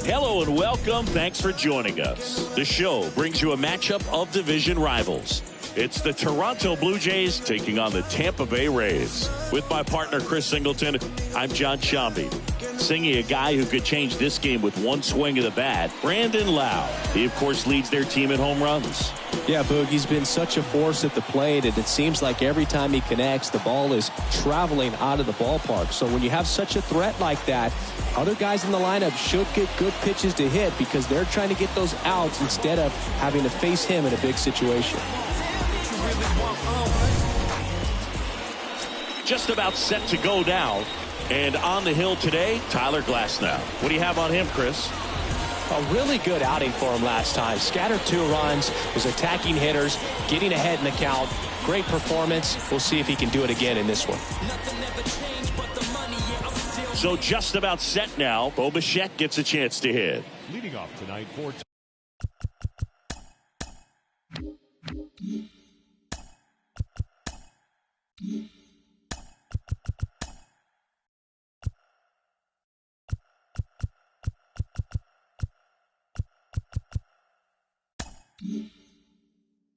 Hello and welcome. Thanks for joining us. The show brings you a matchup of division rivals. It's the Toronto Blue Jays taking on the Tampa Bay Rays. With my partner, Chris Singleton, I'm John Shambi. Singing a guy who could change this game with one swing of the bat, Brandon Lau. He, of course, leads their team in home runs. Yeah, Boog, he's been such a force at the plate, and it seems like every time he connects, the ball is traveling out of the ballpark. So when you have such a threat like that, other guys in the lineup should get good pitches to hit because they're trying to get those outs instead of having to face him in a big situation. Just about set to go now. And on the hill today, Tyler Glasnow. What do you have on him, Chris? A really good outing for him last time. Scattered 2 runs, was attacking hitters, getting ahead in the count. Great performance. We'll see if he can do it again in this one. So just about set now. Bo Bichette gets a chance to hit. Leading off tonight for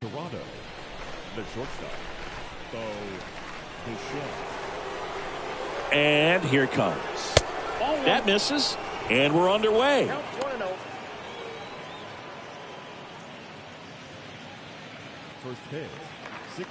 Toronto, the shortstop, Bo Bichette. And here it comes. That misses, and we're underway. First pitch, 6-10.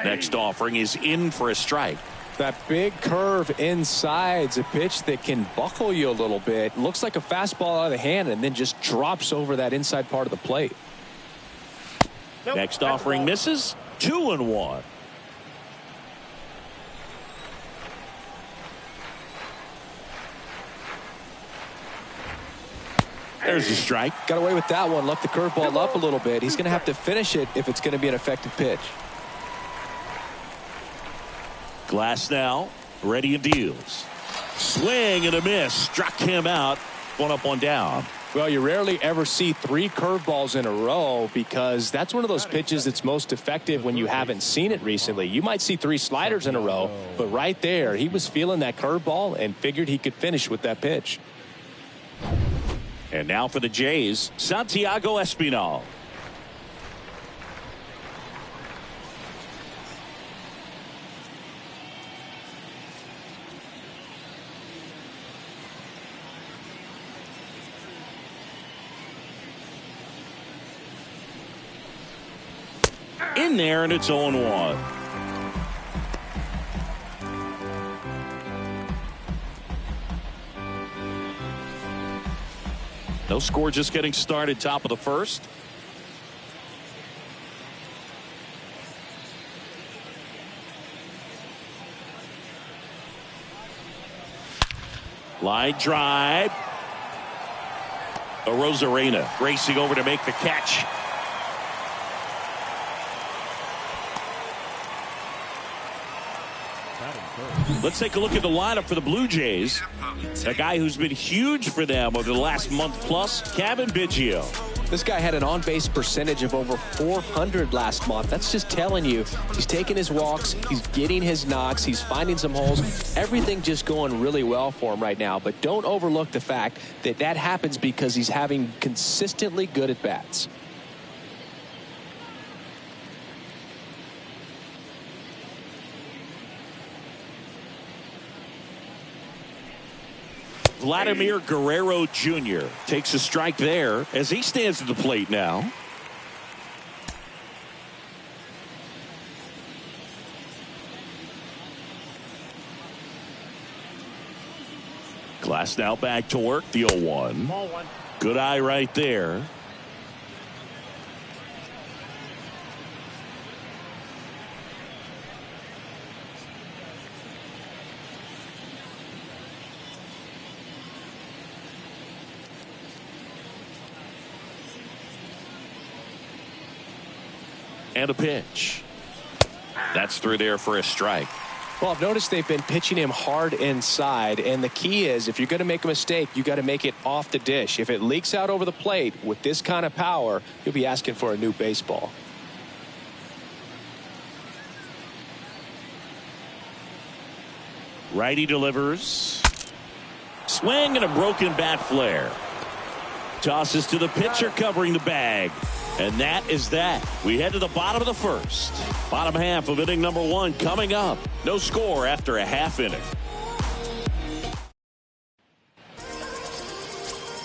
Next offering is in for a strike. That big curve inside's a pitch that can buckle you a little bit. Looks like a fastball out of the hand and then just drops over that inside part of the plate. Next offering misses. 2-1. There's a strike. Got away with that one. Left the curveball up a little bit. He's going to have to finish it if it's going to be an effective pitch. Glasnow ready and deals. Swing and a miss. Struck him out. 1 up, 1 down. Well, you rarely ever see 3 curveballs in a row because that's one of those pitches that's most effective when you haven't seen it recently. You might see 3 sliders in a row, but right there, he was feeling that curveball and figured he could finish with that pitch. And now for the Jays, Santiago Espinal. In there, and it's 0-1. No score, just getting started. Top of the first. Line drive. Rosarena racing over to make the catch. Let's take a look at the lineup for the Blue Jays. A guy who's been huge for them over the last month plus, Cavan Biggio. This guy had an on-base percentage of over 400 last month. That's just telling you he's taking his walks, he's getting his knocks, he's finding some holes. Everything just going really well for him right now. But don't overlook the fact that that happens because he's having consistently good at-bats. Vladimir Guerrero Jr. takes a strike there as he stands at the plate now. Glasnow back to work, the 0-1. Good eye right there. And a pitch. That's through there for a strike. Well, I've noticed they've been pitching him hard inside, and the key is if you're going to make a mistake, you got to make it off the dish. If it leaks out over the plate with this kind of power, you'll be asking for a new baseball. Righty delivers. Swing and a broken bat flare. Tosses to the pitcher covering the bag. And that is that. We head to the bottom of the first. Bottom half of inning number 1 coming up. No score after a half inning.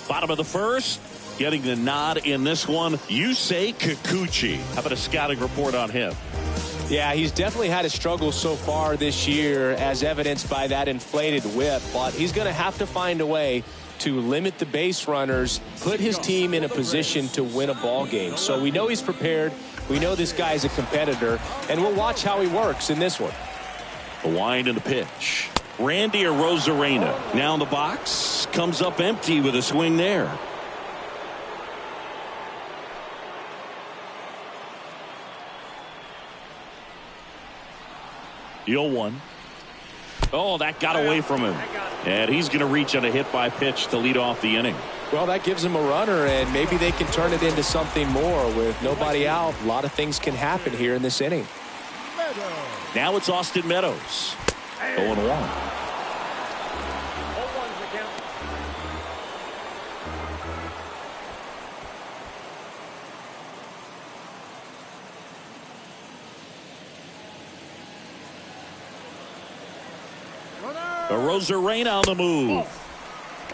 Bottom of the first. Getting the nod in this one. Yusei Kikuchi. How about a scouting report on him? Yeah, he's definitely had a struggle so far this year, as evidenced by that inflated whip. But he's going to have to find a way to limit the base runners, put his team in a position to win a ball game. So we know he's prepared. We know this guy's a competitor, and we'll watch how he works in this one. The wind and the pitch. Randy Arozarena now in the box. Comes up empty with a swing there. The 0-1. Oh, that got away from him. And he's going to reach on a hit by pitch to lead off the inning. Well, that gives him a runner, and maybe they can turn it into something more. With nobody out, a lot of things can happen here in this inning. Now it's Austin Meadows. 0-1. Arozarena on the move.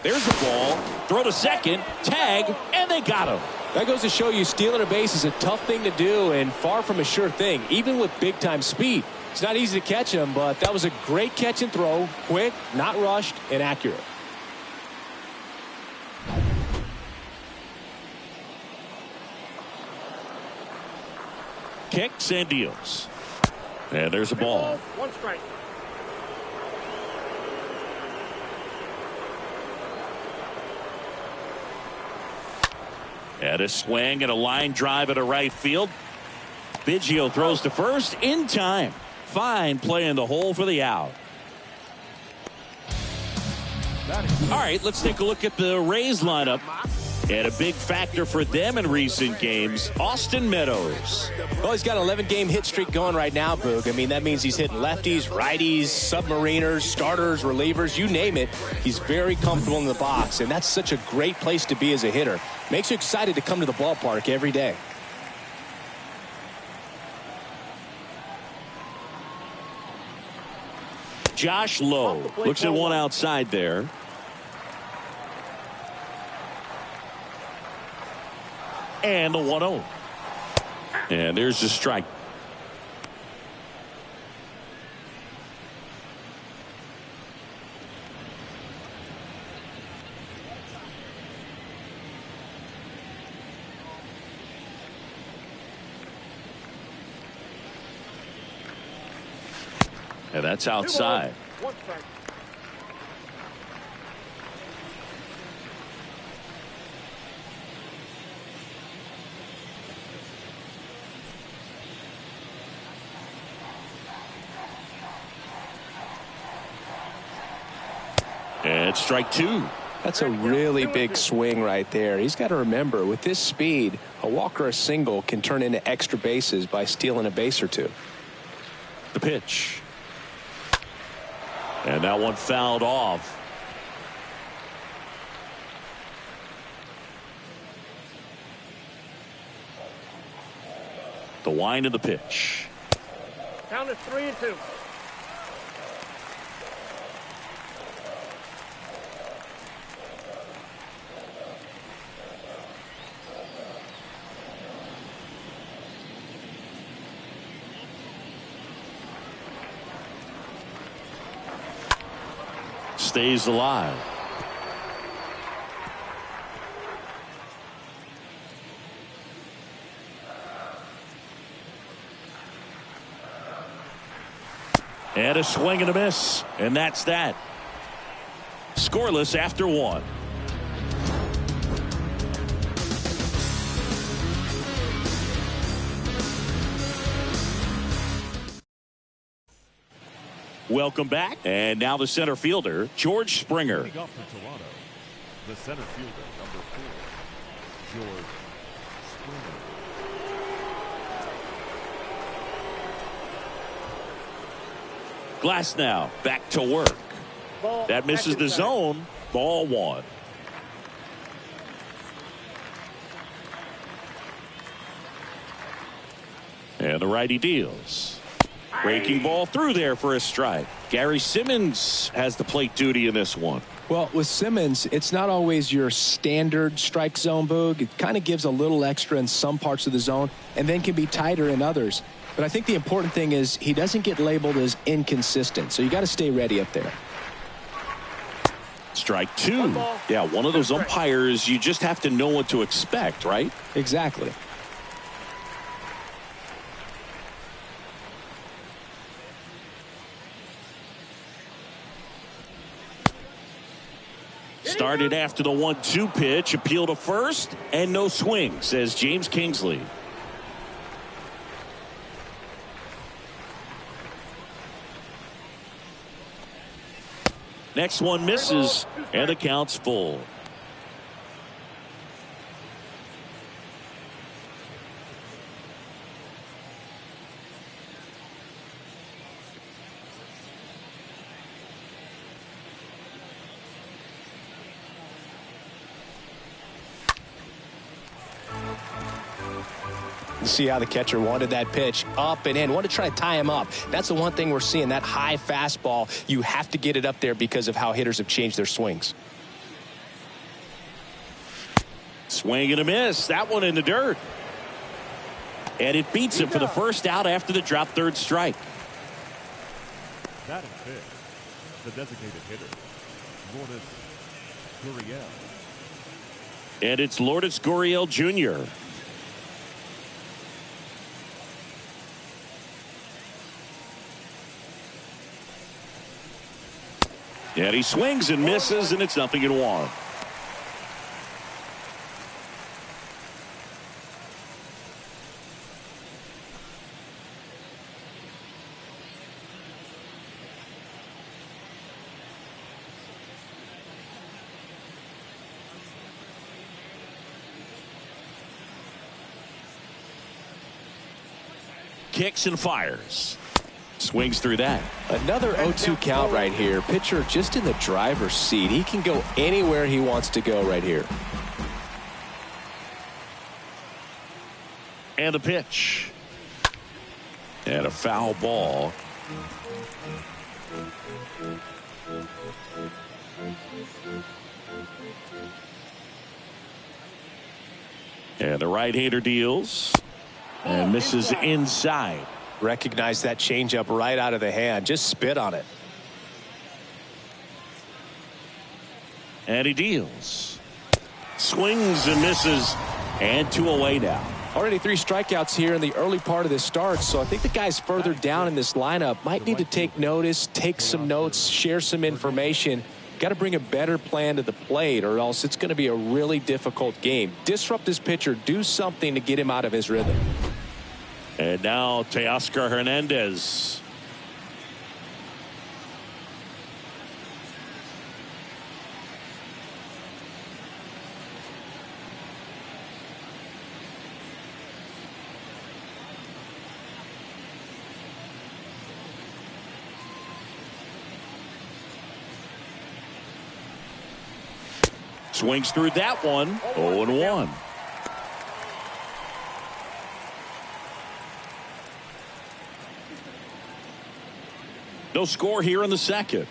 There's the ball. Throw to second. Tag. And they got him. That goes to show you stealing a base is a tough thing to do and far from a sure thing, even with big-time speed. It's not easy to catch him, but that was a great catch and throw. Quick, not rushed, and accurate. Kicks and deals. And there's a ball. 1 strike. And a swing and a line drive at a right field. Biggio throws to first in time. Fine play in the hole for the out. All right, let's take a look at the Rays lineup. And a big factor for them in recent games, Austin Meadows. Well, he's got an 11-game hit streak going right now, Boog. I mean, that means he's hitting lefties, righties, submariners, starters, relievers, you name it. He's very comfortable in the box, and that's such a great place to be as a hitter. Makes you excited to come to the ballpark every day. Josh Lowe looks at one outside there. And the 1-0. And there's the strike. And that's outside. 1 strike. And strike 2. That's a really big swing right there. He's got to remember, with this speed, a walk or a single can turn into extra bases by stealing a base or two. The pitch. And that one fouled off. The wind of the pitch. Count is 3-2. Stays alive. And a swing and a miss. And that's that. Scoreless after 1. Welcome back. And now the center fielder, George Springer. Leading off for Toronto, the center fielder, number 4, George Springer. Glass now back to work. Ball, That misses the zone. Ball 1. And the righty deals. Breaking ball through there for a strike. Gary Simmons has the plate duty in this one. Well, with Simmons, it's not always your standard strike zone, Boog. It kind of gives a little extra in some parts of the zone and then can be tighter in others. But I think the important thing is he doesn't get labeled as inconsistent. So you got to stay ready up there. Strike 2. Yeah, one of those umpires, you just have to know what to expect, right? Exactly. Started after the 1-2 pitch, appeal to first, and no swing, says James Kingsley. Next one misses, and the count's full. See how the catcher wanted that pitch up and in. Want to try to tie him up. That's the one thing we're seeing, that high fastball. You have to get it up there because of how hitters have changed their swings. Swing and a miss. That one in the dirt. And it beats him for the first out after the drop third strike. Batting fifth, the designated hitter, Lourdes Gurriel. And it's Lourdes Gurriel Jr. And he swings and misses, and it's 0-1. Kicks and fires. Swings through that. Another 0-2 count right here. Pitcher just in the driver's seat. He can go anywhere he wants to go right here. And the pitch. And a foul ball. And the right-hander deals. And misses inside. Recognize that changeup right out of the hand. Just spit on it. And he deals. Swings and misses. And 2 away now. Already 3 strikeouts here in the early part of this start, so I think the guys further down in this lineup might need to take notice, take some notes, share some information. Got to bring a better plan to the plate, or else it's going to be a really difficult game. Disrupt this pitcher. Do something to get him out of his rhythm. And now Teoscar Hernandez. Swings through that one. 0-1. No score here in the second.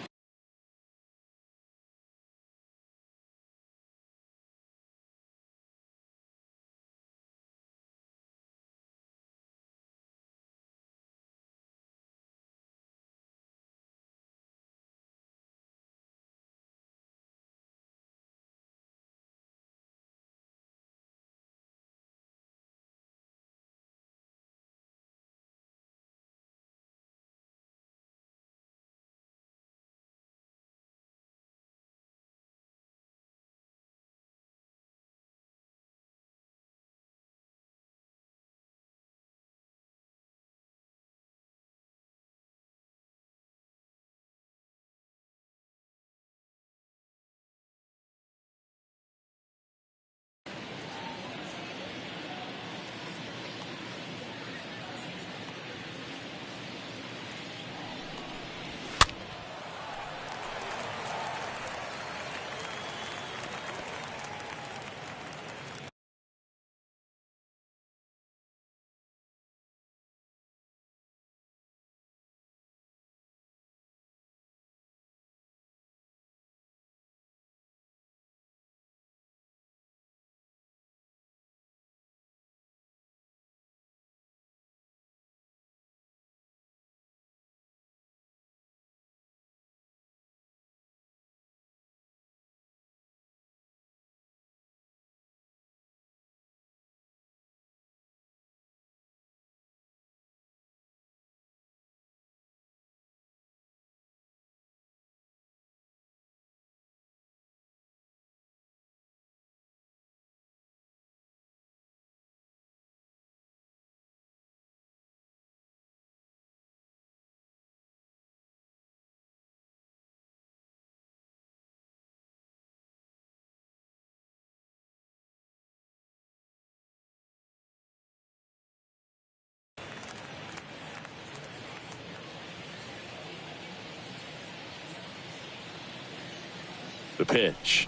The pitch.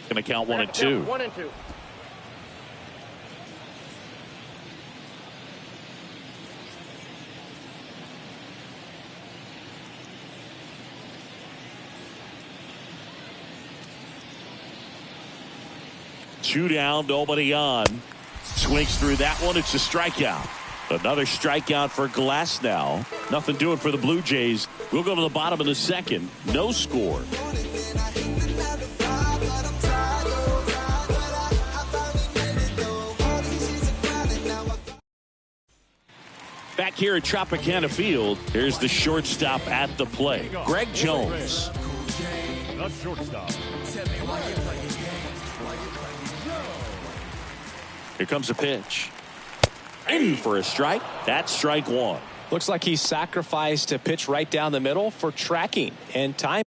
Going to count 1-2. 1-2. Two down, nobody on. Swings through that one. It's a strikeout. Another strikeout for Glass now. Nothing doing for the Blue Jays. We'll go to the bottom of the second. No score. Back here at Tropicana Field, here's the shortstop at the plate, Greg Jones. The shortstop. Here comes a pitch. In for a strike. That's strike one. Looks like he sacrificed a pitch right down the middle for tracking and time.